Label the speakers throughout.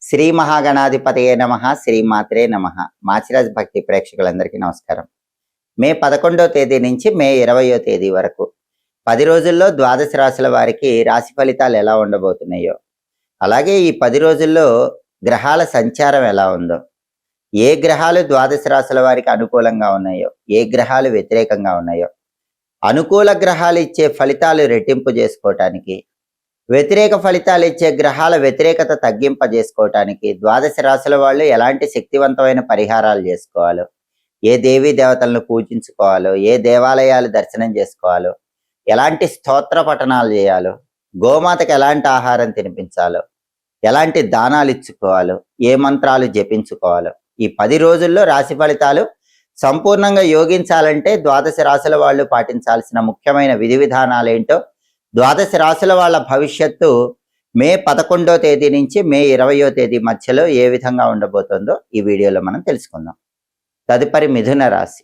Speaker 1: శ్రీ మహాగణాధిపతయే నమః. శ్రీమాత్రే నమః. మాచిరాజ్ భక్తి ప్రేక్షకులందరికీ నమస్కారం. మే 11వ తేదీ నుంచి మే 20వ తేదీ వరకు 10 రోజుల్లో ద్వాదశ రాశుల వారికి రాశి ఫలితాలు ఎలా ఉండబోతున్నాయో, అలాగే ఈ 10 రోజుల్లో గ్రహాల సంచారం ఎలా ఉందో, ఏ గ్రహాలు ద్వాదశ రాశుల వారికి అనుకూలంగా ఉన్నాయో, ఏ గ్రహాలు వ్యతిరేకంగా ఉన్నాయో, అనుకూల గ్రహాలు ఇచ్చే ఫలితాలు రెట్టింపు చేసుకోవటానికి, వ్యతిరేక ఫలితాలు ఇచ్చే గ్రహాల వ్యతిరేకత తగ్గింపజేసుకోవటానికి ద్వాదశ రాశుల వాళ్ళు ఎలాంటి శక్తివంతమైన పరిహారాలు చేసుకోవాలో, ఏ దేవీ దేవతలను పూజించుకోవాలో, ఏ దేవాలయాలు దర్శనం చేసుకోవాలో, ఎలాంటి స్తోత్ర పఠనాలు చేయాలో, గోమాతకు ఎలాంటి ఆహారం తినిపించాలో, ఎలాంటి దానాలు ఇచ్చుకోవాలో, ఏ మంత్రాలు జపించుకోవాలో, ఈ 10 రోజుల్లో రాశి ఫలితాలు సంపూర్ణంగా యోగించాలంటే ద్వాదశ రాశుల వాళ్ళు పాటించాల్సిన ముఖ్యమైన విధి విధానాలు ఏంటో, ద్వాదశ రాశుల వాళ్ళ భవిష్యత్తు మే 11వ తేదీ నుంచి మే 20వ తేదీ మధ్యలో ఏ విధంగా ఉండబోతుందో ఈ వీడియోలో మనం తెలుసుకుందాం. తదుపరి మిథున రాశి.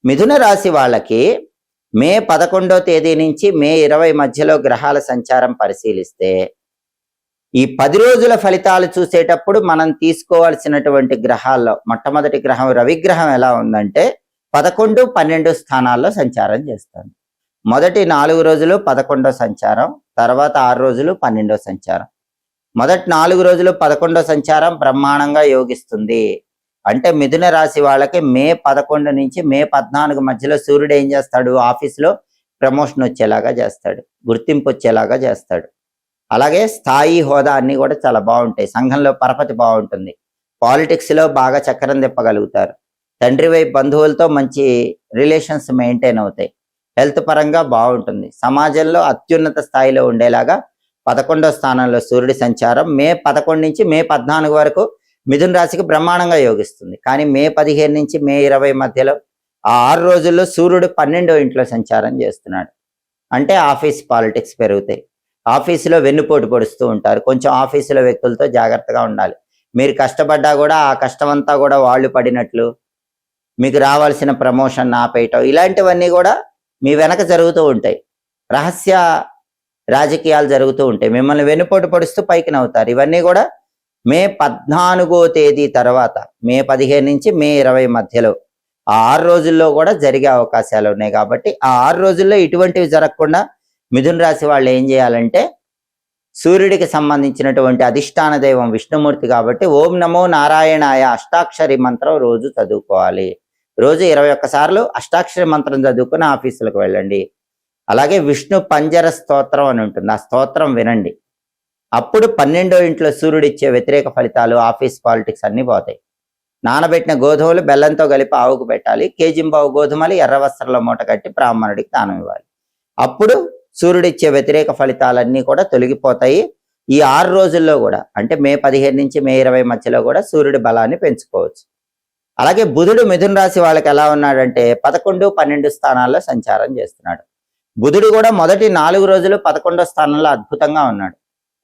Speaker 1: మిథున రాశి వాళ్ళకి మే 11వ తేదీ నుంచి మే 20 మధ్యలో గ్రహాల సంచారం పరిశీలిస్తే, ఈ 10 రోజుల ఫలితాలు చూసేటప్పుడు మనం తీసుకోవాల్సినటువంటి గ్రహాల్లో మొట్టమొదటి గ్రహం రవిగ్రహం ఎలా ఉందంటే 11, 12 స్థానాల్లో సంచారం చేస్తుంది. మొదటి 4 రోజులు 11వ సంచారం, తర్వాత 6 రోజులు 12వ సంచారం. మొదటి 4 రోజులు 11వ సంచారం బ్రహ్మాండంగా యోగిస్తుంది. అంటే మిథున రాశి వాళ్ళకి మే 11 నుంచి మే 14 మధ్యలో సూర్యుడు ఏం చేస్తాడు, ఆఫీస్లో ప్రమోషన్ వచ్చేలాగా చేస్తాడు, గుర్తింపు వచ్చేలాగా చేస్తాడు. అలాగే స్థాయి హోదా అన్ని కూడా చాలా బాగుంటాయి. సంఘంలో పరపతి బాగుంటుంది. పాలిటిక్స్లో బాగా చక్రం తిప్పగలుగుతారు. తండ్రి వైపు బంధువులతో మంచి రిలేషన్స్ మెయింటైన్ అవుతాయి. హెల్త్ పరంగా బాగుంటుంది. సమాజంలో అత్యున్నత స్థాయిలో ఉండేలాగా 11వ స్థానంలో సూర్యుడి సంచారం మే 11 నుంచి మే 14 వరకు మిథున రాశికి బ్రహ్మాండంగా యోగిస్తుంది. కానీ మే 15 నుంచి మే 20 మధ్యలో ఆ 6 రోజుల్లో సూర్యుడు 12వ ఇంట్లో సంచారం చేస్తున్నాడు. అంటే ఆఫీస్ పాలిటిక్స్ పెరుగుతాయి. ఆఫీసులో వెన్నుపోటు పొడుస్తూ ఉంటారు. కొంచెం ఆఫీసులో వ్యక్తులతో జాగ్రత్తగా ఉండాలి. మీరు కష్టపడ్డా కూడా ఆ కష్టమంతా కూడా వాళ్ళు పడినట్లు, మీకు రావాల్సిన ప్రమోషన్ ఆపేయటం, ఇలాంటివన్నీ కూడా మీ వెనక జరుగుతూ ఉంటాయి. రహస్య రాజకీయాలు జరుగుతూ ఉంటాయి. మిమ్మల్ని వెన్నుపోటు పొడుస్తూ పైకి నవ్వుతారు. ఇవన్నీ కూడా మే 14వ తేదీ తర్వాత మే 15 నుంచి మే 20 మధ్యలో ఆ 6 రోజుల్లో కూడా జరిగే అవకాశాలు ఉన్నాయి. కాబట్టి ఆ 6 రోజుల్లో ఇటువంటివి జరగకుండా మిథున రాశి వాళ్ళు ఏం చేయాలంటే, సూర్యుడికి సంబంధించినటువంటి అధిష్టాన దైవం విష్ణుమూర్తి కాబట్టి ఓం నమో నారాయణాయ అష్టాక్షరి మంత్రం రోజు చదువుకోవాలి. రోజు 21 సార్లు అష్టాక్షరి మంత్రం చదువుకుని ఆఫీసులకు వెళ్ళండి. అలాగే విష్ణు పంజర స్తోత్రం అని ఉంటుంది, ఆ స్తోత్రం వినండి. అప్పుడు 12వ ఇంట్లో సూర్యుడు ఇచ్చే వ్యతిరేక ఫలితాలు, ఆఫీస్ పాలిటిక్స్ అన్నీ పోతాయి. నానబెట్టిన గోధుమలు బెల్లంతో కలిపి ఆవుకు పెట్టాలి. కేజింబావు గోధుమలు ఎర్ర వస్త్రంలో మూట కట్టి బ్రాహ్మణుడికి దానం ఇవ్వాలి. అప్పుడు సూర్యుడు ఇచ్చే వ్యతిరేక ఫలితాలన్నీ కూడా తొలగిపోతాయి. ఈ 6 రోజుల్లో కూడా అంటే మే 15 నుంచి మే 20 మధ్యలో కూడా సూర్యుడి బలాన్ని పెంచుకోవచ్చు. అలాగే బుధుడు మిథున రాశి వాళ్ళకి ఎలా ఉన్నాడంటే 11, 12 స్థానాల్లో సంచారం చేస్తున్నాడు. బుధుడు కూడా మొదటి 4 రోజులు 11వ స్థానంలో అద్భుతంగా ఉన్నాడు.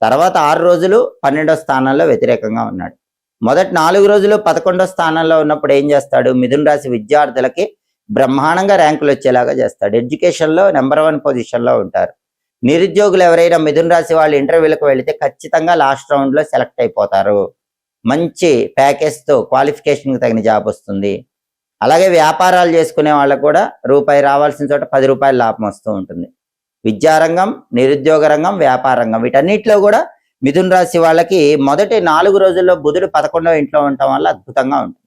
Speaker 1: తర్వాత 6 రోజులు 12వ స్థానంలో వ్యతిరేకంగా ఉన్నాడు. మొదటి 4 రోజులు 11వ స్థానంలో ఉన్నప్పుడు ఏం చేస్తాడు, మిథున రాశి విద్యార్థులకి బ్రహ్మాండంగా ర్యాంకులు వచ్చేలాగా చేస్తాడు. ఎడ్యుకేషన్లో నెంబర్ 1 పొజిషన్లో ఉంటారు. నిరుద్యోగులు ఎవరైనా మిథున రాశి వాళ్ళు ఇంటర్వ్యూలకు వెళితే ఖచ్చితంగా లాస్ట్ రౌండ్లో సెలెక్ట్ అయిపోతారు. మంచి ప్యాకేజ్తో క్వాలిఫికేషన్కి తగిన జాబ్ వస్తుంది. అలాగే వ్యాపారాలు చేసుకునే వాళ్ళకు కూడా రూపాయి రావాల్సిన చోట 10 రూపాయల లాభం వస్తూ ఉంటుంది. విద్యారంగం, నిరుద్యోగ రంగం, వ్యాపార రంగం వీటన్నిటిలో కూడా మిథున రాశి వాళ్ళకి మొదటి 4 రోజుల్లో బుధుడు 11వ ఇంట్లో ఉండటం వల్ల అద్భుతంగా ఉంటుంది.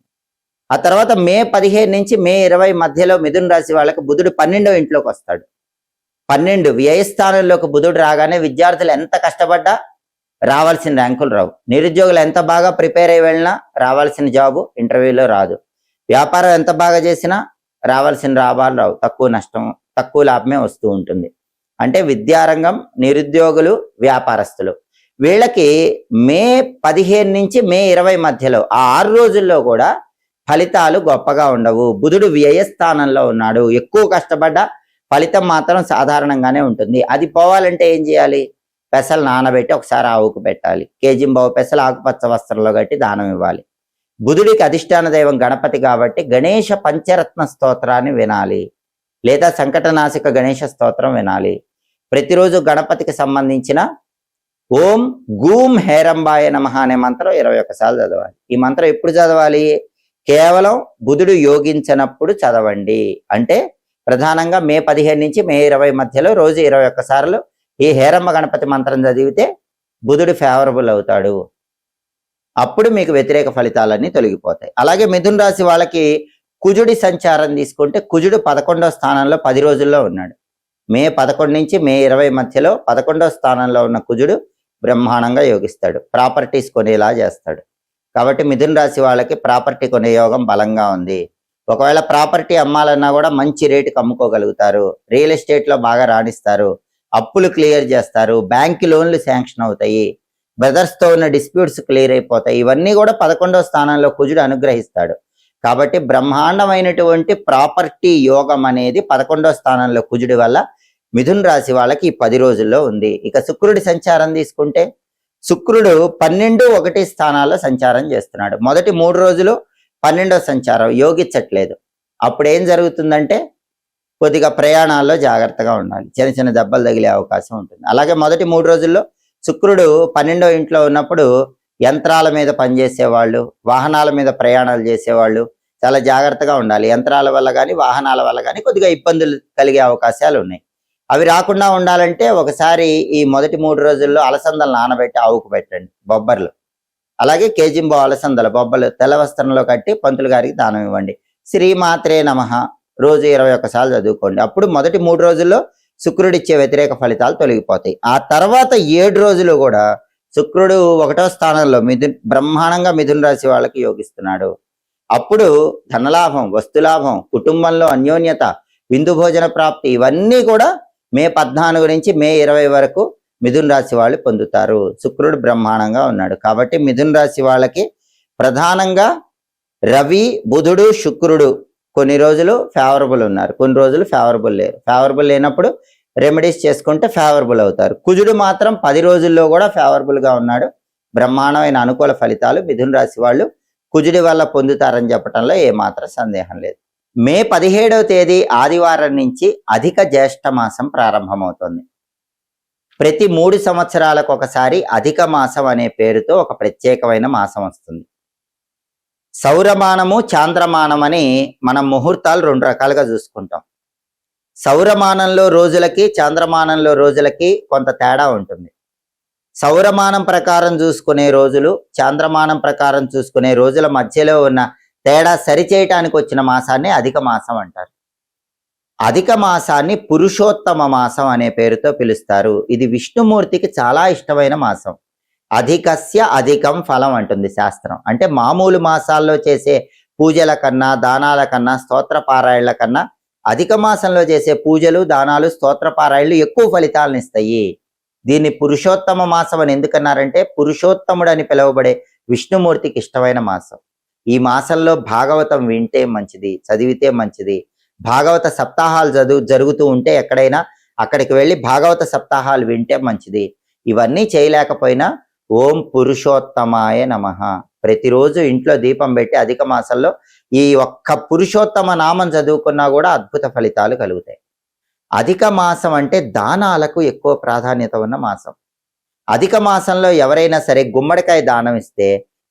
Speaker 1: ఆ తర్వాత మే 15 నుంచి మే 20 మధ్యలో మిథున రాశి వాళ్ళకి బుధుడు 12వ ఇంట్లోకి వస్తాడు. 12 వ్యయస్థానంలోకి బుధుడు రాగానే విద్యార్థులు ఎంత కష్టపడ్డా రావాల్సిన ర్యాంకులు రావు. నిరుద్యోగులు ఎంత బాగా ప్రిపేర్ అయ్యి వెళ్ళినా రావాల్సిన జాబు ఇంటర్వ్యూలో రాదు. వ్యాపారం ఎంత బాగా చేసినా రావాల్సిన లాభాలు రావు. తక్కువ లాభమే వస్తూ ఉంటుంది. అంటే విద్యారంగం, నిరుద్యోగులు, వ్యాపారస్తులు వీళ్ళకి మే 15 నుంచి మే 20 మధ్యలో ఆ 6 రోజుల్లో కూడా ఫలితాలు గొప్పగా ఉండవు. బుధుడు వ్యయస్థానంలో ఉన్నాడు. ఎక్కువ కష్టపడ్డ ఫలితం మాత్రం సాధారణంగానే ఉంటుంది. అది పోవాలంటే ఏం చేయాలి, పెసలు నానబెట్టి ఒకసారి ఆవుకు పెట్టాలి. కేజింబావు పెసలు ఆకుపచ్చ వస్త్రంలో కట్టి దానం ఇవ్వాలి. బుధుడికి అధిష్టాన దైవం గణపతి కాబట్టి గణేష పంచరత్న స్తోత్రాన్ని వినాలి, లేదా సంకటనాశక గణేష స్తోత్రం వినాలి. ప్రతిరోజు గణపతికి సంబంధించిన ఓం గూం హేరంబాయ నమః అనే మంత్రం 21 సార్లు చదవాలి. ఈ మంత్రం ఎప్పుడు చదవాలి? కేవలం బుధుడు యోగించినప్పుడు చదవండి. అంటే ప్రధానంగా మే 15 నుంచి మే 20 మధ్యలో రోజు 21 సార్లు ఈ హేరంబ గణపతి మంత్రం చదివితే బుధుడు ఫేవరబుల్ అవుతాడు. అప్పుడు మీకు వ్యతిరేక ఫలితాలన్నీ తొలగిపోతాయి. అలాగే మిథున రాశి వాళ్ళకి కుజుడి సంచారం తీసుకుంటే కుజుడు 11వ స్థానంలో 10 రోజుల్లో ఉన్నాడు. మే 11 నుంచి మే 20 మధ్యలో 11వ స్థానంలో ఉన్న కుజుడు బ్రహ్మాండంగా యోగిస్తాడు. ప్రాపర్టీస్ కొనేలా చేస్తాడు. కాబట్టి మిథున రాశి వాళ్ళకి ప్రాపర్టీ కొనే యోగం బలంగా ఉంది. ఒకవేళ ప్రాపర్టీ అమ్మాలన్నా కూడా మంచి రేటుకి అమ్ముకోగలుగుతారు. రియల్ ఎస్టేట్లో బాగా రాణిస్తారు. అప్పులు క్లియర్ చేస్తారు. బ్యాంక్ లోన్లు శాంక్షన్ అవుతాయి. బ్రదర్స్తో ఉన్న డిస్ప్యూట్స్ క్లియర్ అయిపోతాయి. ఇవన్నీ కూడా 11వ స్థానంలో కుజుడు అనుగ్రహిస్తాడు. కాబట్టి బ్రహ్మాండమైనటువంటి ప్రాపర్టీ యోగం అనేది 11వ స్థానంలో కుజుడి వల్ల మిథున రాశి వాళ్ళకి ఈ 10 రోజుల్లో ఉంది. ఇక శుక్రుడి సంచారం తీసుకుంటే శుక్రుడు 12, 1 స్థానాల్లో సంచారం చేస్తున్నాడు. మొదటి 3 రోజులు 12వ సంచారం యోగించట్లేదు. అప్పుడు ఏం జరుగుతుందంటే కొద్దిగా ప్రయాణాల్లో జాగ్రత్తగా ఉండాలి. చిన్న చిన్న దెబ్బలు తగిలే అవకాశం ఉంటుంది. అలాగే మొదటి 3 రోజుల్లో శుక్రుడు 12వ ఇంట్లో ఉన్నప్పుడు యంత్రాల మీద పనిచేసేవాళ్ళు, వాహనాల మీద ప్రయాణాలు చేసేవాళ్ళు చాలా జాగ్రత్తగా ఉండాలి. యంత్రాల వల్ల కానీ వాహనాల వల్ల కానీ కొద్దిగా ఇబ్బందులు కలిగే అవకాశాలు ఉన్నాయి. అవి రాకుండా ఉండాలంటే ఒకసారి ఈ మొదటి 3 రోజుల్లో అలసందలు నానబెట్టి ఆవుకు పెట్టండి, బొబ్బర్లు. అలాగే కేజింబో అలసందలు బొబ్బలు తెల్ల వస్త్రంలో కట్టి పంతులు గారికి దానం ఇవ్వండి. శ్రీమాత్రే నమః రోజు 21 సార్లు చదువుకోండి. అప్పుడు మొదటి 3 రోజుల్లో శుక్రుడిచ్చే వ్యతిరేక ఫలితాలు తొలగిపోతాయి. ఆ తర్వాత 7 రోజులు కూడా శుక్రుడు 1వ స్థానంలో బ్రహ్మాండంగా మిథున రాశి వాళ్ళకి యోగిస్తున్నాడు. అప్పుడు ధనలాభం, వస్తులాభం, కుటుంబంలో అన్యోన్యత, విందు భోజన ప్రాప్తి ఇవన్నీ కూడా మే 14 నుంచి మే 20 వరకు మిథున రాశి వాళ్ళు పొందుతారు. శుక్రుడు బ్రహ్మాండంగా ఉన్నాడు. కాబట్టి మిథున రాశి వాళ్ళకి ప్రధానంగా రవి, బుధుడు, శుక్రుడు కొన్ని రోజులు ఫేవరబుల్ ఉన్నారు, కొన్ని రోజులు ఫేవరబుల్ లేరు. ఫేవరబుల్ లేనప్పుడు రెమెడీస్ చేసుకుంటే ఫేవరబుల్ అవుతారు. కుజుడు మాత్రం 10 రోజుల్లో కూడా ఫేవరబుల్గా ఉన్నాడు. బ్రహ్మాండమైన అనుకూల ఫలితాలు మిథున రాశి వాళ్ళు కుజుడి వల్ల పొందుతారని చెప్పడంలో ఏమాత్రం సందేహం లేదు. మే 17వ తేదీ ఆదివారం నుంచి అధిక జ్యేష్ఠ మాసం ప్రారంభమవుతుంది. ప్రతి 3 సంవత్సరాలకు ఒకసారి అధిక మాసం అనే పేరుతో ఒక ప్రత్యేకమైన మాసం వస్తుంది. సౌరమానము, చాంద్రమానం అని మనం ముహూర్తాలు 2 రకాలుగా చూసుకుంటాం. సౌరమానంలో రోజులకి, చాంద్రమానంలో రోజులకి కొంత తేడా ఉంటుంది. సౌరమానం ప్రకారం చూసుకునే రోజులు, చాంద్రమానం ప్రకారం చూసుకునే రోజుల మధ్యలో ఉన్న తేడా సరిచేయటానికి వచ్చిన మాసాన్ని అధిక మాసం అంటారు. అధిక మాసాన్ని పురుషోత్తమ మాసం అనే పేరుతో పిలుస్తారు. ఇది విష్ణుమూర్తికి చాలా ఇష్టమైన మాసం. అధికస్య అధికం ఫలం అంటుంది శాస్త్రం. అంటే మామూలు మాసాల్లో చేసే పూజల కన్నా, దానాల కన్నా, స్తోత్ర పారాయణల కన్నా అధిక మాసంలో చేసే పూజలు, దానాలు, స్తోత్ర పారాయణలు ఎక్కువ ఫలితాలను ఇస్తాయి. దీన్ని పురుషోత్తమ మాసం అని ఎందుకన్నారంటే పురుషోత్తముడు అని పిలువబడే విష్ణుమూర్తికి ఇష్టమైన మాసం. ఈ మాసంలో భాగవతం వింటే మంచిది, చదివితే మంచిది. భాగవత సప్తాహాలు జరుగుతూ ఉంటే ఎక్కడైనా అక్కడికి వెళ్ళి భాగవత సప్తాహాలు వింటే మంచిది. ఇవన్నీ చేయలేకపోయినా ఓం పురుషోత్తమాయ నమః ప్రతిరోజు ఇంట్లో దీపం పెట్టి అధిక మాసంలో ఈ ఒక్క పురుషోత్తమ నామం చదువుకున్నా కూడా అద్భుత ఫలితాలు కలుగుతాయి. అధిక మాసం అంటే దానాలకు ఎక్కువ ప్రాధాన్యత ఉన్న మాసం. అధిక మాసంలో ఎవరైనా సరే గుమ్మడికాయ దానం ఇస్తే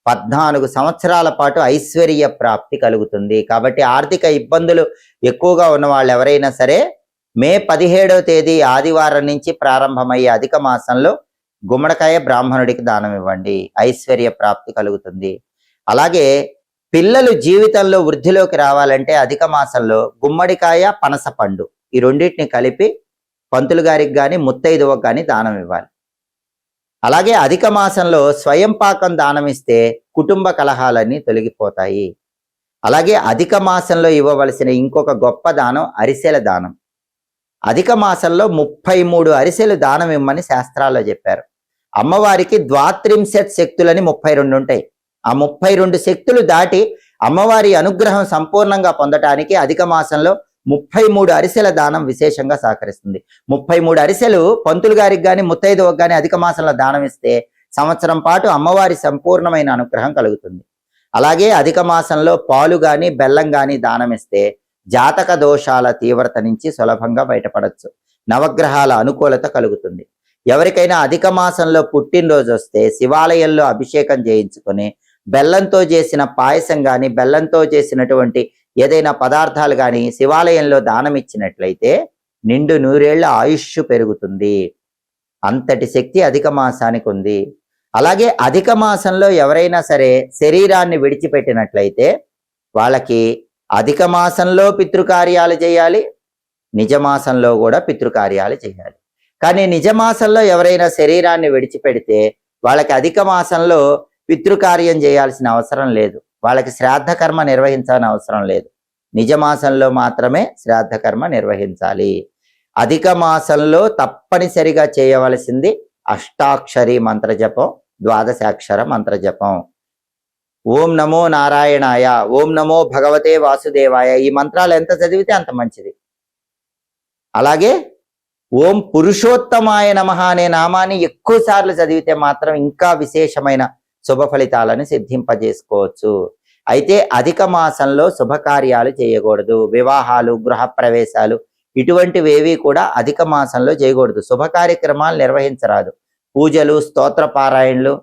Speaker 1: 14 సంవత్సరాల పాటు ఐశ్వర్య ప్రాప్తి కలుగుతుంది. కాబట్టి ఆర్థిక ఇబ్బందులు ఎక్కువగా ఉన్న వాళ్ళు ఎవరైనా సరే మే 17వ తేదీ ఆదివారం నుంచి ప్రారంభమయ్యే అధిక మాసంలో గుమ్మడికాయ బ్రాహ్మణుడికి దానం ఇవ్వండి, ఐశ్వర్య ప్రాప్తి కలుగుతుంది. అలాగే పిల్లలు జీవితంలో వృద్ధిలోకి రావాలంటే అధిక మాసంలో గుమ్మడికాయ, పనస పండు ఈ రెండింటిని కలిపి పంతులు గారికి కానీ ముత్తైదువకు కానీ దానం ఇవ్వాలి. అలాగే అధిక మాసంలో స్వయం పాకం దానం ఇస్తే కుటుంబ కలహాలన్నీ తొలగిపోతాయి. అలాగే అధిక మాసంలో ఇవ్వవలసిన ఇంకొక గొప్ప దానం అరిసెల దానం. అధిక మాసంలో 33 అరిసెలు దానం ఇవ్వమని శాస్త్రాల్లో చెప్పారు. అమ్మవారికి ద్వాత్రింశత్ శక్తులని 32 ఉంటాయి. ఆ 32 శక్తులు దాటి అమ్మవారి అనుగ్రహం సంపూర్ణంగా పొందటానికి అధిక మాసంలో 33 అరిసెల దానం విశేషంగా సహకరిస్తుంది. 33 అరిసెలు పంతులు గారికి కానీ ముత్తైదువకు కానీ అధిక మాసంలో దానం ఇస్తే సంవత్సరం పాటు అమ్మవారి సంపూర్ణమైన అనుగ్రహం కలుగుతుంది. అలాగే అధిక మాసంలో పాలు కానీ బెల్లం కానీ దానం ఇస్తే జాతక దోషాల తీవ్రత నుంచి సులభంగా బయటపడవచ్చు. నవగ్రహాల అనుకూలత కలుగుతుంది. ఎవరికైనా అధిక మాసంలో పుట్టినరోజు వస్తే శివాలయంలో అభిషేకం చేయించుకొని బెల్లంతో చేసిన పాయసం కానీ బెల్లంతో చేసినటువంటి ఏదైనా పదార్థాలు కానీ శివాలయంలో దానం ఇచ్చినట్లయితే నిండు నూరేళ్ల ఆయుష్ పెరుగుతుంది. అంతటి శక్తి అధిక మాసానికి ఉంది. అలాగే అధిక మాసంలో ఎవరైనా సరే శరీరాన్ని విడిచిపెట్టినట్లయితే వాళ్ళకి అధిక మాసంలో పితృకార్యాలు చేయాలి, నిజమాసంలో కూడా పితృకార్యాలు చేయాలి. కానీ నిజమాసంలో ఎవరైనా శరీరాన్ని విడిచిపెడితే వాళ్ళకి అధిక మాసంలో పితృకార్యం చేయాల్సిన అవసరం లేదు, వాళ్ళకి శ్రాద్ధ కర్మ నిర్వహించాల్సిన అవసరం లేదు. నిజమాసంలో మాత్రమే శ్రాద్ధ కర్మ నిర్వహించాలి. అధిక మాసంలో తప్పనిసరిగా చేయవలసింది అష్టాక్షరి మంత్రజపం, ద్వాదశాక్షర మంత్రజపం. ఓం నమో నారాయణాయ, ఓం నమో భగవతే వాసుదేవాయ, ఈ మంత్రాలు ఎంత చదివితే అంత మంచిది. అలాగే ఓం పురుషోత్తమాయ నమః అనే నామాన్ని ఎక్కువ సార్లు చదివితే మాత్రం ఇంకా విశేషమైన శుభ ఫలితాలను సిద్ధింపజేసుకోవచ్చు. అయితే అధిక మాసంలో శుభకార్యాలు చేయకూడదు. వివాహాలు, గృహప్రవేశాలు ఇటువంటివేవి కూడా అధిక మాసంలో చేయకూడదు. శుభ కార్యక్రమాలు నిర్వహించరాదు. పూజలు, స్తోత్ర పారాయణలు,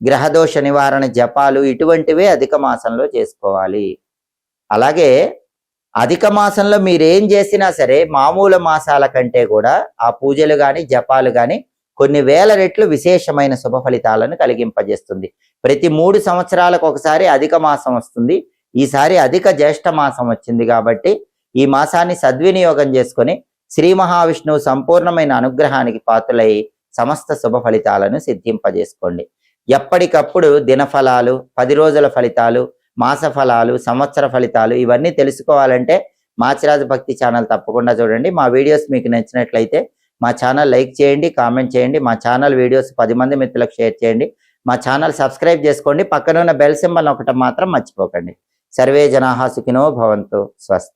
Speaker 1: గ్రహదోష నివారణ జపాలు ఇటువంటివే అధిక మాసంలో చేసుకోవాలి. అలాగే అధిక మాసంలో మీరేం చేసినా సరే మామూలు మాసాల కంటే కూడా ఆ పూజలు కానీ జపాలు కానీ కొన్ని వేల రెట్లు విశేషమైన శుభ ఫలితాలను కలిగింపజేస్తుంది. ప్రతి 3 సంవత్సరాలకు ఒకసారి అధిక మాసం వస్తుంది. ఈసారి అధిక జ్యేష్ఠ మాసం వచ్చింది కాబట్టి ఈ మాసాన్ని సద్వినియోగం చేసుకొని శ్రీ మహావిష్ణువు సంపూర్ణమైన అనుగ్రహానికి పాత్రులై సమస్త శుభ ఫలితాలను సిద్ధింపజేసుకోండి. ఎప్పటికప్పుడు దినఫలాలు, 10 రోజుల ఫలితాలు, మాస ఫలాలు, సంవత్సర ఫలితాలు ఇవన్నీ తెలుసుకోవాలంటే మాచిరాజు భక్తి ఛానల్ తప్పకుండా చూడండి. మా వీడియోస్ మీకు నచ్చినట్లయితే మా ఛానల్ లైక్ చేయండి, కామెంట్ చేయండి. మా ఛానల్ వీడియోస్ 10 మంది మిత్రులకు షేర్ చేయండి. మా ఛానల్ సబ్స్క్రైబ్ చేసుకోండి. పక్కన ఉన్న బెల్ సింబల్ ఒకటి మాత్రం మర్చిపోకండి. సర్వే జనాః సుఖినో భవంతు. స్వస్తి.